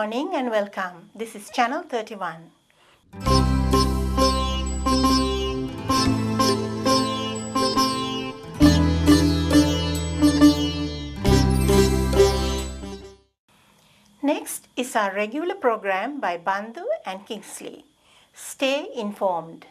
morning and welcome. This is Channel 31. Next is our regular program by Bandhu and Kingsley. Stay informed.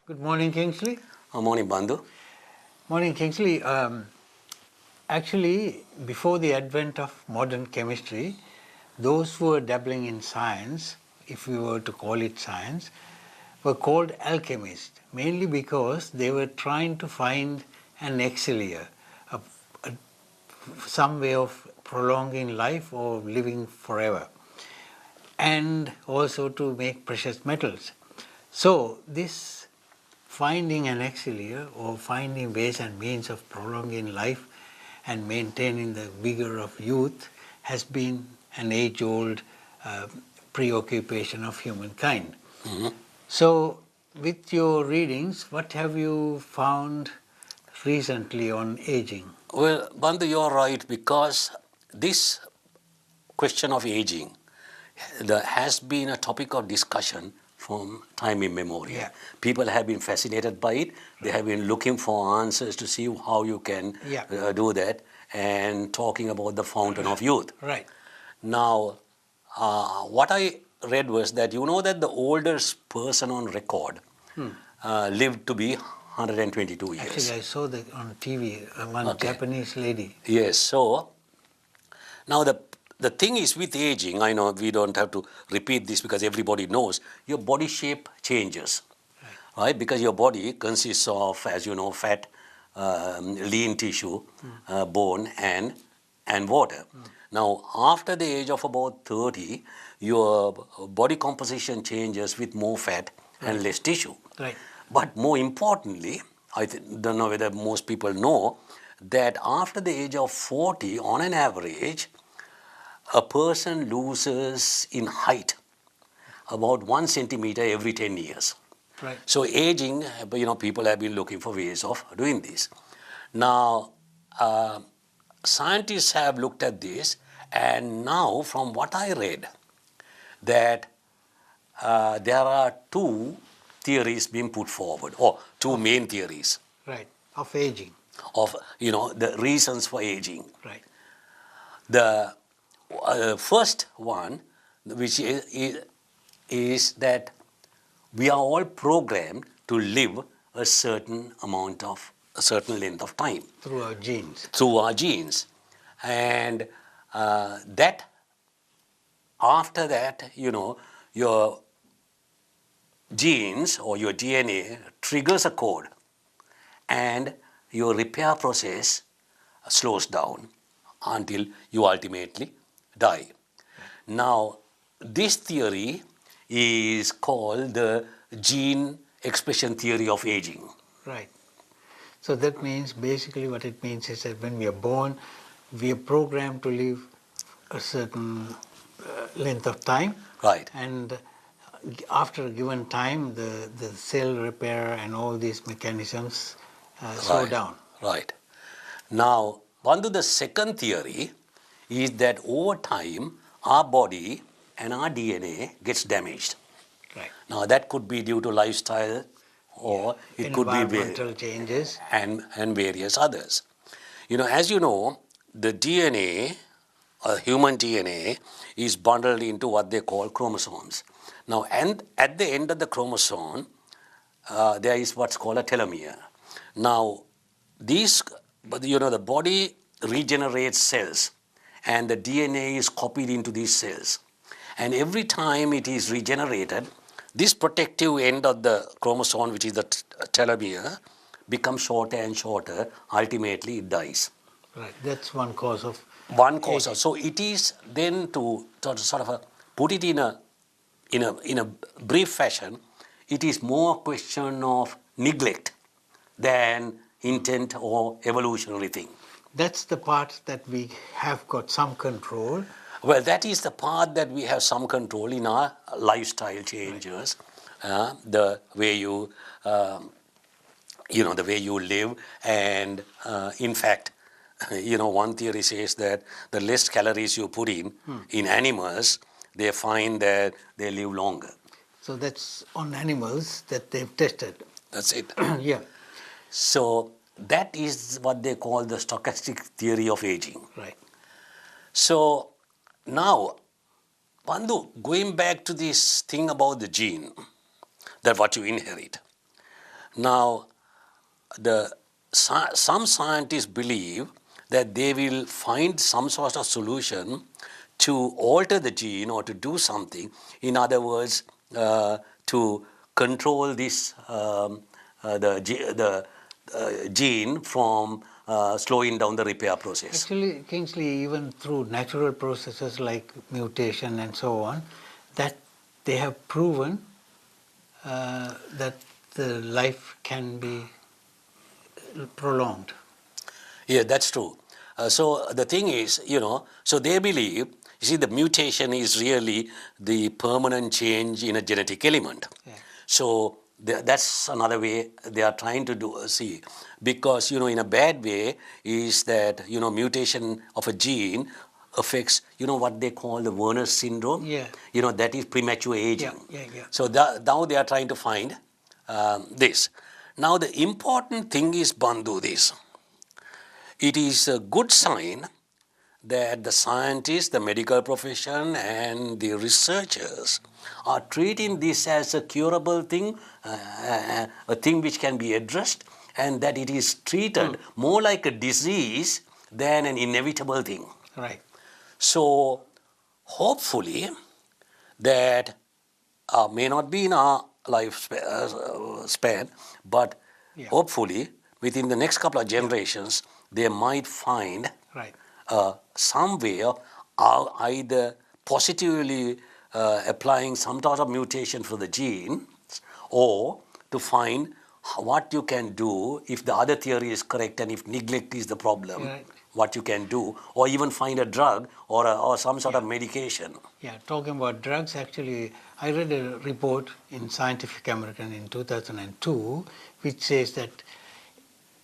Good morning, Kingsley. Morning, Bandhu. Morning, Kingsley. Actually, before the advent of modern chemistry, those who were dabbling in science, if we were to call it science, were called alchemists, mainly because they were trying to find an elixir, some way of prolonging life or living forever, and also to make precious metals. So this finding an elixir or finding ways and means of prolonging life and maintaining the vigor of youth has been an age-old preoccupation of humankind. Mm-hmm. So with your readings, what have you found recently on aging? Well, Bandhu, you're right, because this question of aging has been a topic of discussion from time immemorial. Yeah. People have been fascinated by it. They have been looking for answers to see how you can do that, and talking about the fountain of youth. Right. Now, what I read was that you know that the oldest person on record lived to be 122 years. Actually, I saw that on TV, one Japanese lady. Yes, so now the thing is with aging, I know we don't have to repeat this because everybody knows, your body shape changes, right? Because your body consists of, as you know, fat, lean tissue, bone and water. Now, after the age of about 30, your body composition changes with more fat and less tissue. Right. But more importantly, I don't know whether most people know that after the age of 40, on an average, a person loses in height about 1 centimeter every 10 years. Right. So aging, people have been looking for ways of doing this. Now, scientists have looked at this, and now from what I read, that there are two theories being put forward, or two main theories. Right. Of aging. Of, the reasons for aging. Right. The first one, which is that we are all programmed to live a certain length of time. Through our genes. Through our genes. And that, after that, your genes or your DNA triggers a code, and your repair process slows down until you ultimately die. Now, this theory is called the gene expression theory of aging. Right. So that means, basically what it means is that when we are born, we are programmed to live a certain length of time. Right. And after a given time, the cell repair and all these mechanisms slow down. Right. Now, Bandhu, the second theory is that over time, our body and our DNA gets damaged. Right. Now, that could be due to lifestyle, or it could be environmental changes and various others. As you know, the DNA, human DNA, is bundled into what they call chromosomes. Now, and at the end of the chromosome, there is what's called a telomere. Now, the body regenerates cells, and the DNA is copied into these cells. And every time it is regenerated, this protective end of the chromosome, which is the telomere, becomes shorter and shorter. Ultimately, it dies. Right. That's one cause of One cause. aging. So it is then to sort of put it in a brief fashion. It is more a question of neglect than intent or evolutionary thing. That's the part that we have got some control. Well, that is the part that we have some control in our lifestyle changes, the way you, the way you live, and in fact, one theory says that the less calories you put in animals, they find that they live longer. So that's on animals that they've tested. That's it. Yeah. So that is what they call the stochastic theory of aging. Right. So now, Bandhu, going back to this thing about the gene, that what you inherit. Now, some scientists believe that they will find some sort of solution to alter the gene or to do something. In other words, to control this gene from slowing down the repair process. Actually, Kingsley, even through natural processes like mutation and so on, that they have proven that the life can be prolonged. Yeah, that's true. So the thing is, so they believe, you see, the mutation is really the permanent change in a genetic element. Yeah. So that's another way they are trying to see. Because, in a bad way is that, mutation of a gene affects, what they call the Werner's syndrome. Yeah. That is premature aging. Yeah. So now they are trying to find this. Now the important thing is, Bandhu, this. It is a good sign that the scientists, the medical profession, and the researchers are treating this as a curable thing, a thing which can be addressed, and that it is treated more like a disease than an inevitable thing. Right. So, hopefully, that may not be in our lifespan, but hopefully, within the next couple of generations, they might find Right. some way of either positively applying some sort of mutation for the gene, or to find what you can do if the other theory is correct and if neglect is the problem, Right. what you can do, or even find a drug or some sort of medication. Yeah, talking about drugs, actually, I read a report in Scientific American in 2002, which says that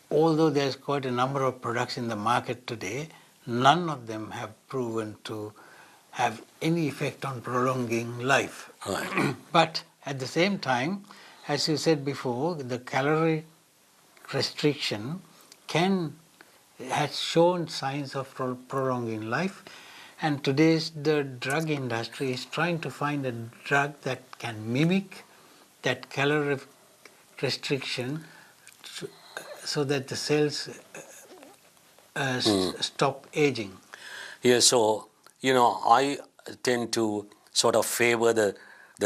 although there's quite a number of products in the market today, none of them have proven to have any effect on prolonging life. Right. But at the same time, as you said before, the calorie restriction has shown signs of prolonging life, and today's the drug industry is trying to find a drug that can mimic that calorie restriction so that the cells stop aging. Yeah, so, I tend to sort of favor the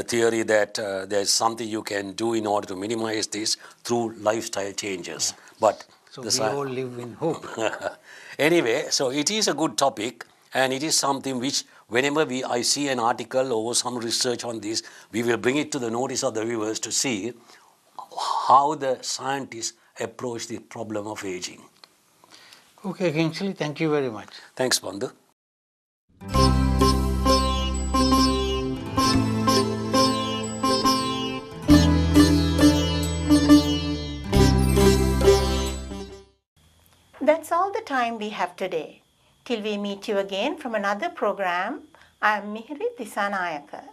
theory that there's something you can do in order to minimize this through lifestyle changes. But So we all live in hope. anyway, so it is a good topic, and it is something which whenever I see an article or some research on this, we will bring it to the notice of the viewers to see how the scientists approach the problem of aging. Okay, Kingsley, thank you very much. Thanks, Bandhu. That's all the time we have today. Till we meet you again from another program, I am Mihri Disanayaka.